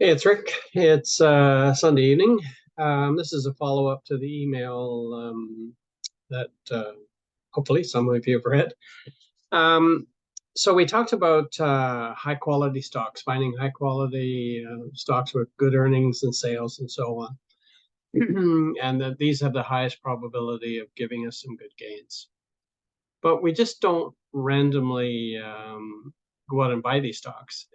Hey, it's Rick. It's Sunday evening. This is a follow-up to the email that hopefully some of you have read. Um, so we talked about high quality stocks, finding high quality stocks with good earnings and sales and so on, and that these have the highest probability of giving us some good gains. But we just don't randomly go out and buy these stocks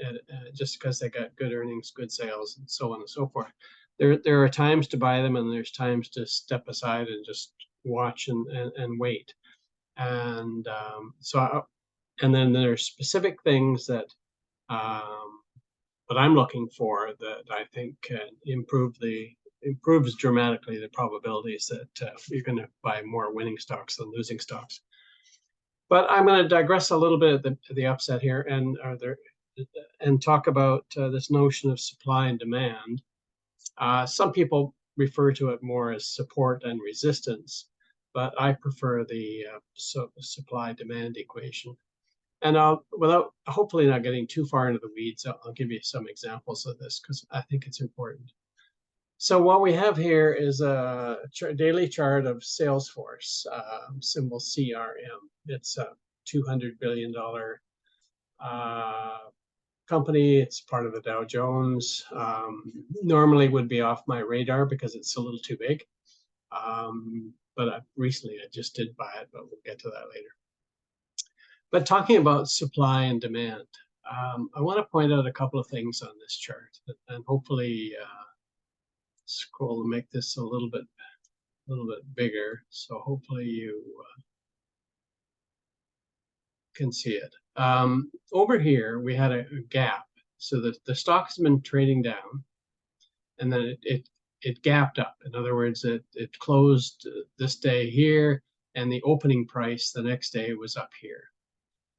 just because they got good earnings, good sales, and so on and so forth. There are times to buy them, and there's times to step aside and just watch and wait. And and then there's specific things that I'm looking for that I think can improves dramatically the probabilities that you're going to buy more winning stocks than losing stocks. But I'm going to digress a little bit at the upset here and talk about this notion of supply and demand. Some people refer to it more as support and resistance, but I prefer the supply demand equation. And without hopefully not getting too far into the weeds, I'll give you some examples of this because I think it's important. So what we have here is a daily chart of Salesforce, symbol CRM. It's a $200 billion company. It's part of the Dow Jones. Normally would be off my radar because it's a little too big. But recently I just did buy it, but we'll get to that later. But talking about supply and demand, I want to point out a couple of things on this chart and hopefully scroll and make this a little bit bigger. So hopefully you can see it. Over here, we had a gap. So the stock's been trading down and then it gapped up. In other words, it closed this day here and the opening price the next day was up here.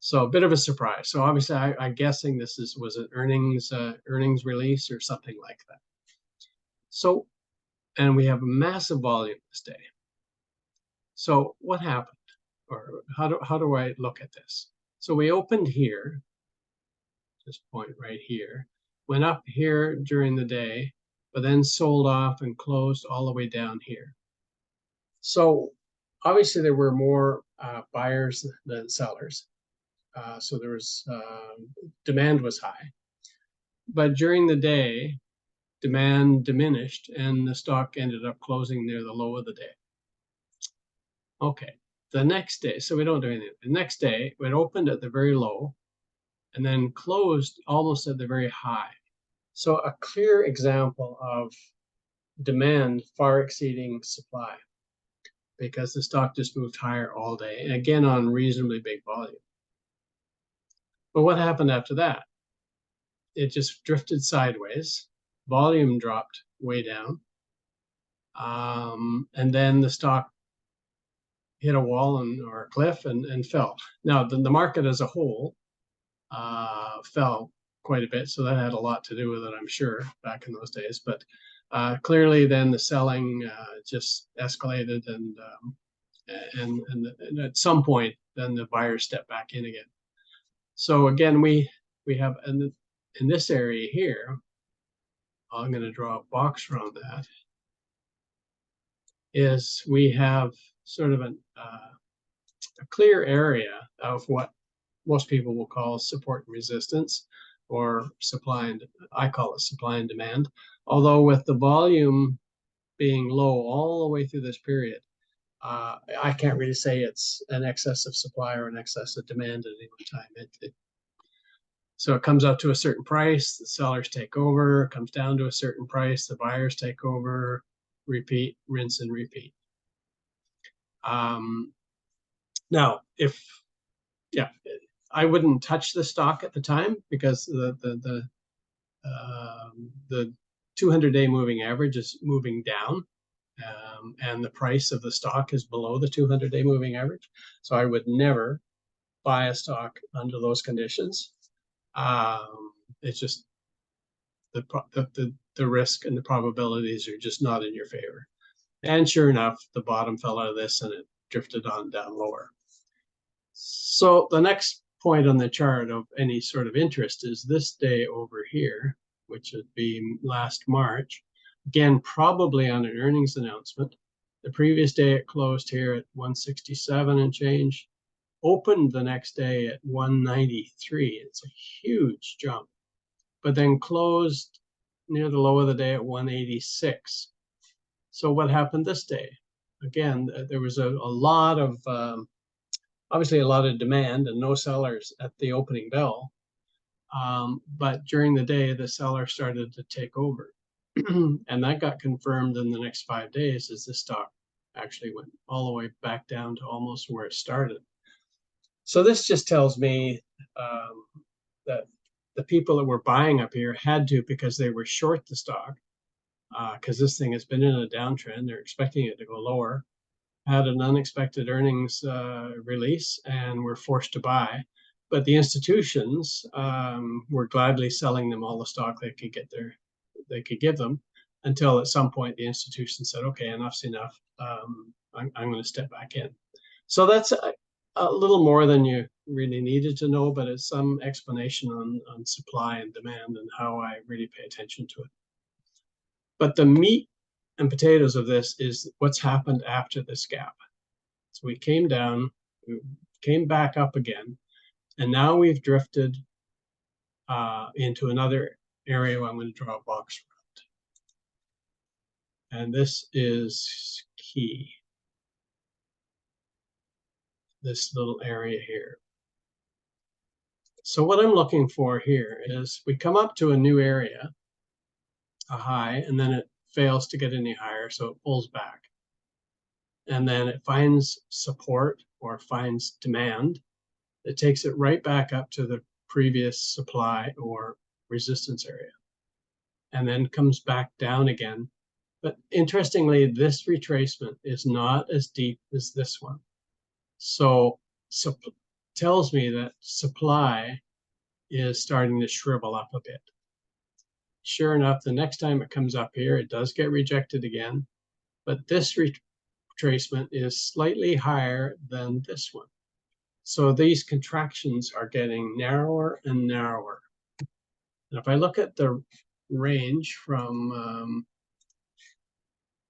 So a bit of a surprise. So obviously I'm guessing this was an earnings release or something like that. So, and we have a massive volume this day. So what happened? Or how do I look at this? So we opened here, this point right here, went up here during the day, but then sold off and closed all the way down here. So obviously there were more buyers than sellers. So there was demand was high. But during the day, demand diminished and the stock ended up closing near the low of the day. Okay, the next day, so we don't do anything. The next day, it opened at the very low and then closed almost at the very high. So a clear example of demand far exceeding supply because the stock just moved higher all day, and again on reasonably big volume. But what happened after that? It just drifted sideways. Volume dropped way down. And then the stock hit a wall or a cliff and fell. Now, the market as a whole fell quite a bit, so that had a lot to do with it, I'm sure, back in those days. But clearly, then the selling just escalated, and at some point, then the buyers stepped back in again. So again, we have in this area here, I'm going to draw a box around that. Is we have sort of a clear area of what most people will call support and resistance, or supply and I call it supply and demand. Although with the volume being low all the way through this period, I can't really say it's an excess of supply or an excess of demand at any one time. So it comes up to a certain price, the sellers take over, it comes down to a certain price, the buyers take over, repeat, rinse and repeat. Now, I wouldn't touch the stock at the time because the 200-day moving average is moving down, and the price of the stock is below the 200-day moving average. So I would never buy a stock under those conditions. It's just the risk and the probabilities are just not in your favor. And sure enough, the bottom fell out of this and it drifted on down lower. So the next point on the chart of any sort of interest is this day over here which would be last March. Again, probably on an earnings announcement. The previous day it closed here at 167 and change, opened the next day at 193. It's a huge jump, but then closed near the low of the day at 186. So what happened this day? Again, there was a lot of, obviously a lot of demand and no sellers at the opening bell. But during the day, the seller started to take over. And that got confirmed in the next 5 days as the stock actually went all the way back down to almost where it started. So this just tells me that the people that were buying up here had to, because they were short the stock, because this thing has been in a downtrend. They're expecting it to go lower, had an unexpected earnings release, and were forced to buy. But the institutions were gladly selling them all the stock they could give them, until at some point the institution said, "Okay, enough's enough. I'm going to step back in." So that's a little more than you really needed to know, but it's some explanation on supply and demand and how I really pay attention to it. But the meat and potatoes of this is what's happened after this gap. So we came down, we came back up again, and now we've drifted into another area where I'm going to draw a box around. And this is key. This little area here. So what I'm looking for here is we come up to a new area, a high, and then it fails to get any higher, so it pulls back. And then it finds support or finds demand. It takes it right back up to the previous supply or resistance area, and then comes back down again. But interestingly, this retracement is not as deep as this one. So tells me that supply is starting to shrivel up a bit. Sure enough, the next time it comes up here, it does get rejected again, but this retracement is slightly higher than this one. So these contractions are getting narrower and narrower. And if I look at the range from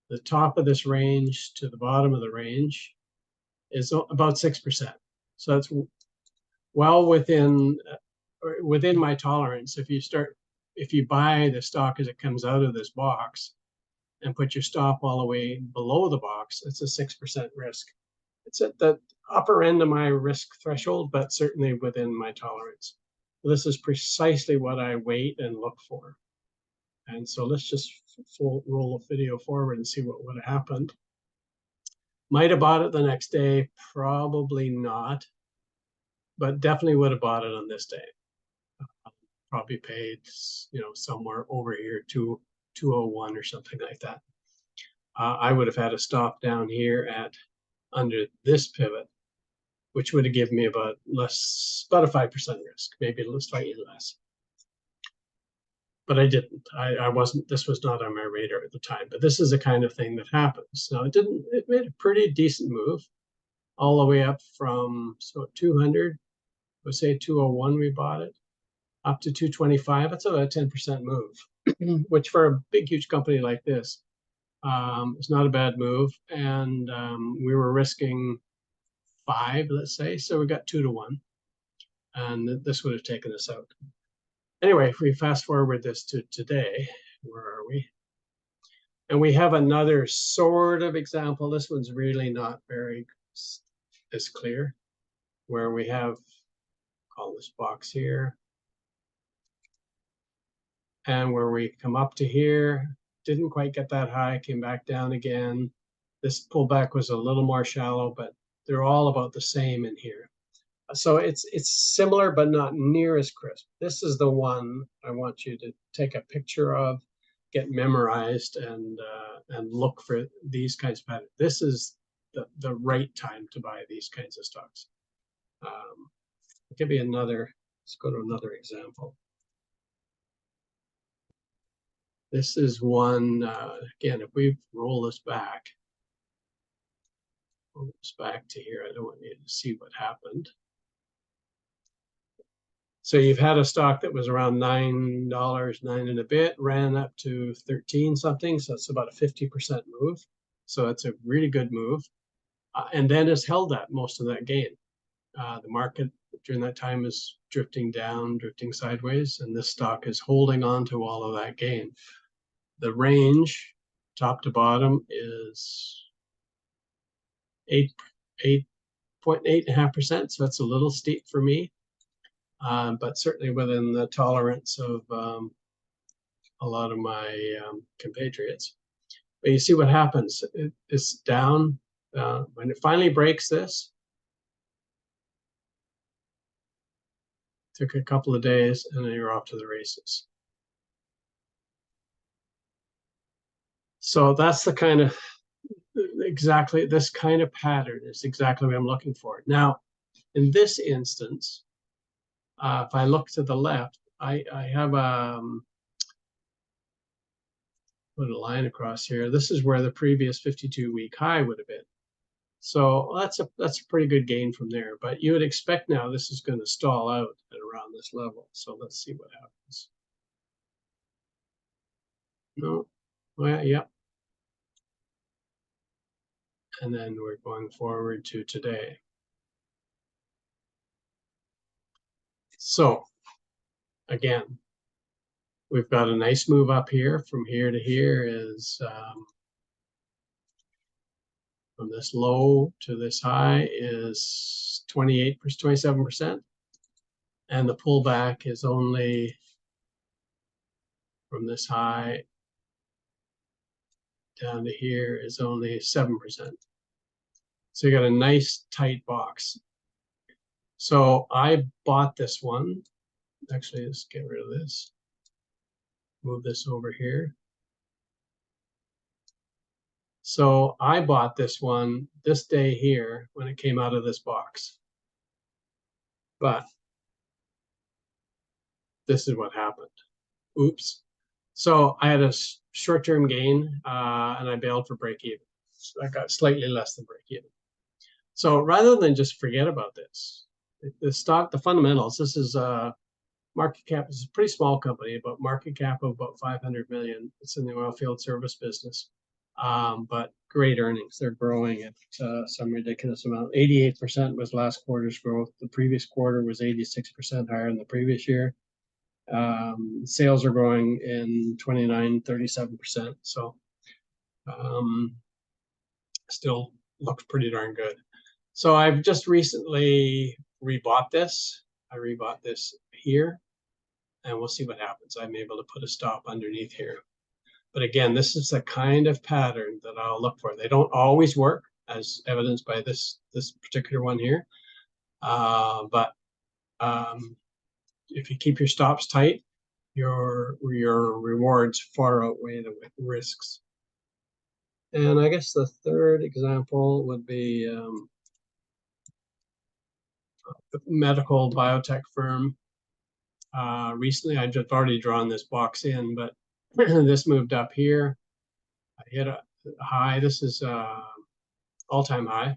the top of this range to the bottom of the range, is about 6%. So that's well within my tolerance. If you buy the stock as it comes out of this box and put your stop all the way below the box, it's a 6% risk. It's at the upper end of my risk threshold, but certainly within my tolerance. This is precisely what I wait and look for. And so let's just roll the video forward and see what would have happened. Might have bought it the next day, probably not, but definitely would have bought it on this day. Probably paid, somewhere over here, 201 or something like that. I would have had a stop down here at under this pivot, which would have given me about a 5% risk, maybe a little slightly less. But I didn't. I wasn't. This was not on my radar at the time. But this is the kind of thing that happens. Now it didn't. It made a pretty decent move, all the way up from 200. Let's say 201 we bought it, up to 225. That's about a 10% move, which for a big, huge company like this is not a bad move. And we were risking 5, let's say, so we got 2 to 1, and this would have taken us out. Anyway, if we fast forward this to today, where are we? And we have another sort of example. This one's really not very as clear, where we have, call this box here, and where we come up to here, didn't quite get that high, came back down again. This pullback was a little more shallow, but they're all about the same in here. So it's similar, but not near as crisp. This is the one I want you to take a picture of, get memorized, and look for these kinds of patterns. This is the right time to buy these kinds of stocks. I'll give you another. Let's go to another example. This is one, again, if we roll this back to here, I don't want you to see what happened. So you've had a stock that was around $9, 9 and a bit, ran up to 13 something. So it's about a 50% move. So it's a really good move. And then has held that most of that gain. The market during that time is drifting down, drifting sideways, and this stock is holding on to all of that gain. The range, top to bottom, is 8.5%, so it's a little steep for me, but certainly within the tolerance of a lot of my compatriots. But you see what happens. It's down. When it finally breaks this, took a couple of days, and then you're off to the races. So that's the kind of, exactly this kind of pattern is exactly what I'm looking for. Now, in this instance, if I look to the left, I have put a line across here. This is where the previous 52-week high would have been. So that's a pretty good gain from there. But you would expect now this is going to stall out at around this level. So let's see what happens. No, well, yeah. And then we're going forward to today. So again, we've got a nice move up here. From here to here is from this low to this high is 27%. And the pullback is only from this high down to here is only 7%. So you got a nice tight box. So I bought this one. Actually, let's get rid of this. Move this over here. So I bought this one this day here when it came out of this box. But this is what happened. Oops. So I had a short-term gain and I bailed for break even. So I got slightly less than break even. So rather than just forget about this, the stock, the fundamentals, this is market cap is a pretty small company, but market cap of about 500 million. It's in the oil field service business, but great earnings. They're growing at some ridiculous amount. 88% was last quarter's growth. The previous quarter was 86% higher than the previous year. Sales are growing in 37%. So still looks pretty darn good. So I've just recently rebought this. I rebought this here, and we'll see what happens. I'm able to put a stop underneath here. But again, this is the kind of pattern that I'll look for. They don't always work, as evidenced by this particular one here. But if you keep your stops tight, your rewards far outweigh the risks. And I guess the third example would be the medical biotech firm. Recently, I've just already drawn this box in, but this moved up here. I hit a high. This is all-time high.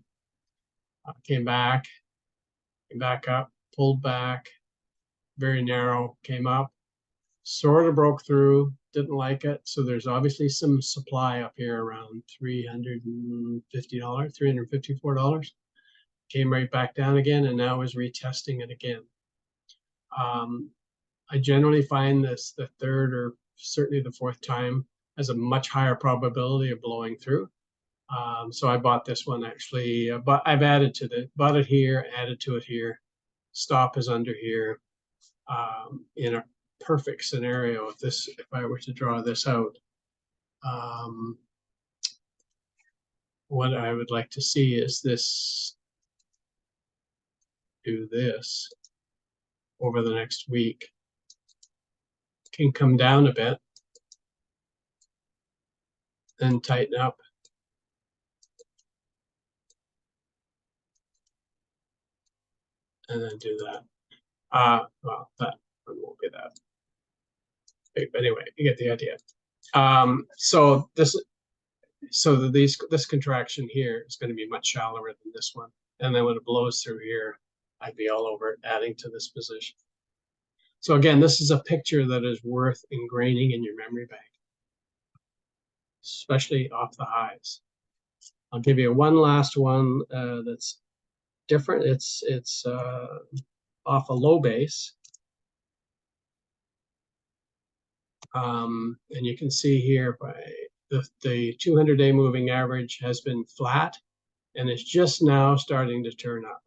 Came back up, pulled back, very narrow, came up, sort of broke through, didn't like it. So there's obviously some supply up here around $350, $354. Came right back down again and now is retesting it again. I generally find this the third or certainly the fourth time has a much higher probability of blowing through. So I bought this one actually, but I've added to the, bought it here, added to it here. Stop is under here. In a perfect scenario, if I were to draw this out, what I would like to see is this do this over the next week. Can come down a bit, then tighten up. And then do that. Well, that one won't be that big, but anyway, you get the idea. So this contraction here is going to be much shallower than this one. And then when it blows through here, I'd be all over it, adding to this position. So again, this is a picture that is worth ingraining in your memory bank, especially off the highs. I'll give you one last one that's different. It's off a low base. And you can see here by the 200-day moving average has been flat, and it's just now starting to turn up.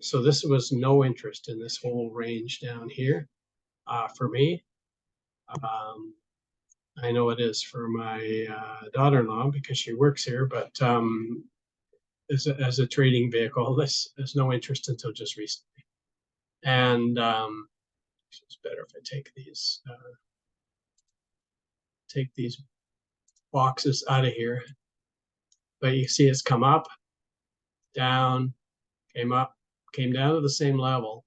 So this was no interest in this whole range down here for me. I know it is for my daughter-in-law because she works here, but as a trading vehicle, there's no interest until just recently. And it's better if I take these boxes out of here. But you see it's come up, down, came up, came down to the same level,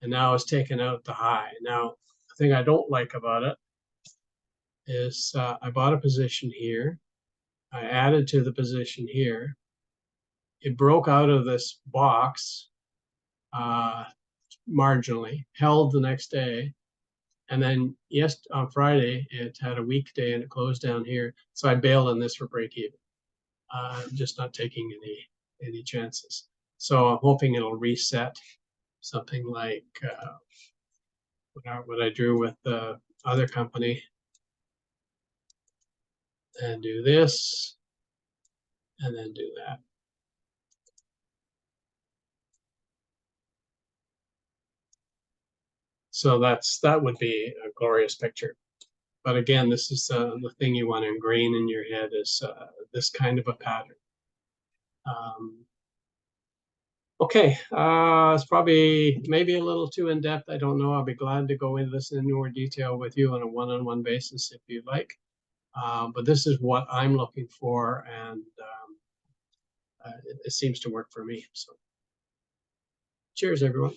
and now it's taken out the high. Now, the thing I don't like about it is I bought a position here. I added to the position here. It broke out of this box marginally, held the next day, and then on Friday it had a weak day and it closed down here. So I bailed on this for break even. Just not taking any chances. So I'm hoping it'll reset something like what I drew with the other company, and do this, and then do that. So that would be a glorious picture. But again, this is the thing you want to ingrain in your head is this kind of a pattern. Okay, it's probably maybe a little too in-depth. I don't know. I'll be glad to go into this in more detail with you on a one-on-one basis if you'd like. But this is what I'm looking for, and it seems to work for me. So cheers, everyone.